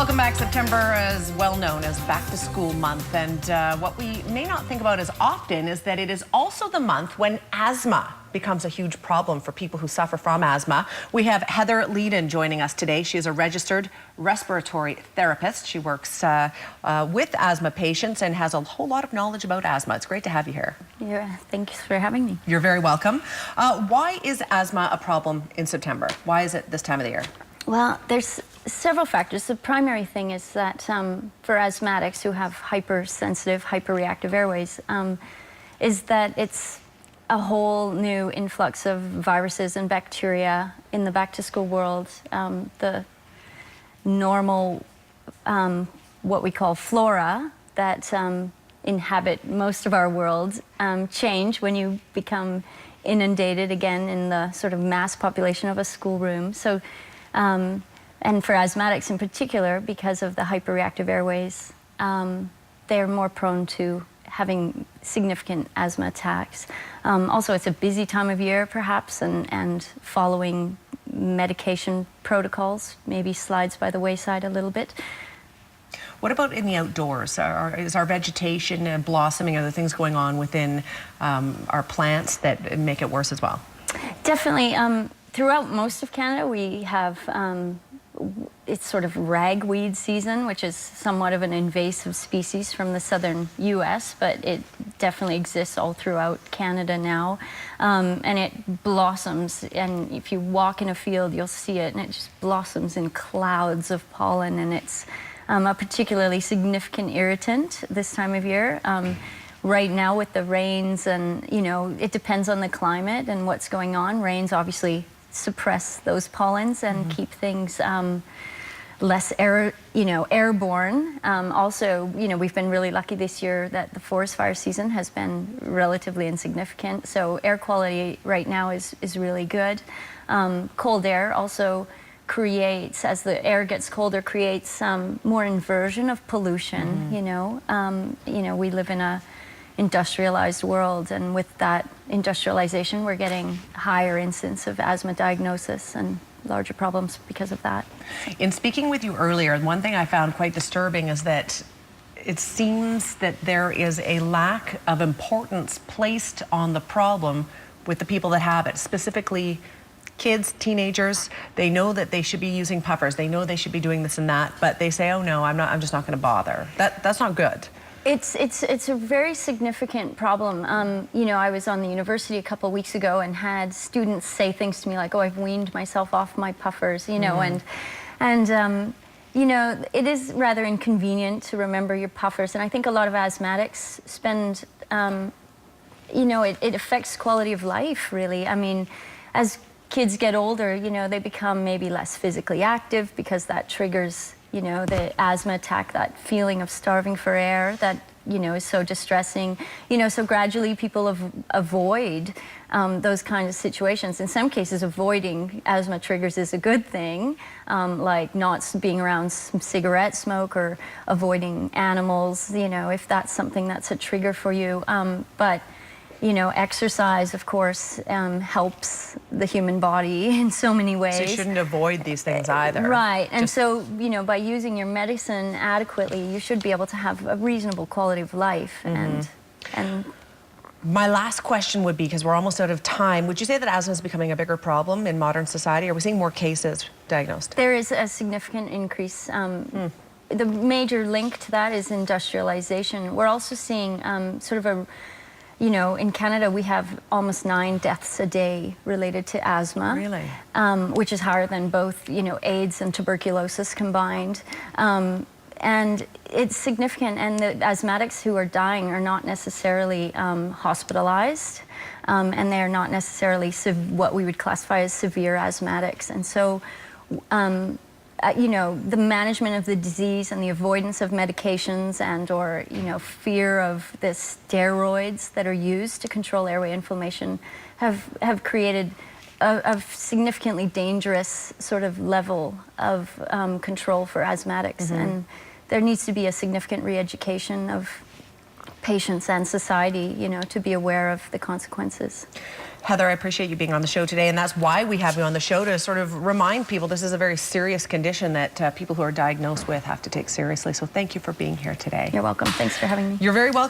Welcome back. September is well known as back to school month, and what we may not think about as often is that it is also the month when asthma becomes a huge problem for people who suffer from asthma. We have Heather Leedham joining us today. She is a registered respiratory therapist. She works with asthma patients and has a whole lot of knowledge about asthma. It's great to have you here. Yeah, thanks for having me. You're very welcome. Why is asthma a problem in September? Why is it this time of the year? Well, there's several factors. The primary thing is that for asthmatics who have hypersensitive, hyperreactive airways, is that it's a whole new influx of viruses and bacteria in the back-to-school world. The normal, what we call flora that inhabit most of our world change when you become inundated again in the sort of mass population of a schoolroom. So, and for asthmatics in particular, because of the hyperreactive airways, they're more prone to having significant asthma attacks. Also, it's a busy time of year, perhaps, and following medication protocols maybe slides by the wayside a little bit. What about in the outdoors? Is our vegetation and blossoming, are there things going on within our plants that make it worse as well? Definitely. Throughout most of Canada, we have it's sort of ragweed season, which is somewhat of an invasive species from the southern U.S., but it definitely exists all throughout Canada now. And it blossoms, and if you walk in a field, you'll see it, and it just blossoms in clouds of pollen, and it's a particularly significant irritant this time of year. Right now with the rains, and it depends on the climate and what's going on. Rains obviously suppress those pollens and keep things less airborne. Also, we've been really lucky this year that the forest fire season has been relatively insignificant. So air quality right now is really good. Cold air also creates, as the air gets colder, creates more inversion of pollution. We live in a industrialized world, and with that industrialization, we're getting higher incidence of asthma diagnosis and larger problems because of that. In speaking with you earlier, one thing I found quite disturbing is that it seems that there is a lack of importance placed on the problem with the people that have it, specifically kids, teenagers. They know that they should be using puffers, they know they should be doing this and that, but they say, oh no, I'm just not going to bother. That's not good. It's a very significant problem. I was on the university a couple of weeks ago and had students say things to me like, oh, I've weaned myself off my puffers, and it is rather inconvenient to remember your puffers. And I think a lot of asthmatics spend, it affects quality of life, really. I mean, as kids get older, they become maybe less physically active because that triggers the asthma attack, that feeling of starving for air that, is so distressing. So gradually people avoid those kinds of situations. In some cases, avoiding asthma triggers is a good thing, like not being around some cigarette smoke or avoiding animals, if that's something that's a trigger for you. But exercise, of course, helps the human body in so many ways. So you shouldn't avoid these things either. Right. And so, by using your medicine adequately, you should be able to have a reasonable quality of life. And my last question would be, because we're almost out of time, would you say that asthma is becoming a bigger problem in modern society? Are we seeing more cases diagnosed? There is a significant increase. The major link to that is industrialization. We're also seeing sort of in Canada, we have almost 9 deaths a day related to asthma. Really? Which is higher than both, AIDS and tuberculosis combined. And it's significant, and the asthmatics who are dying are not necessarily hospitalized, and they're not necessarily what we would classify as severe asthmatics. And so, the management of the disease and the avoidance of medications or fear of the steroids that are used to control airway inflammation have created a significantly dangerous sort of level of control for asthmatics. And there needs to be a significant re-education of patients and society, you know, to be aware of the consequences. Heather, I appreciate you being on the show today, and that's why we have you on the show, to sort of remind people this is a very serious condition that people who are diagnosed with have to take seriously. So thank you for being here today. You're welcome. Thanks for having me. You're very welcome.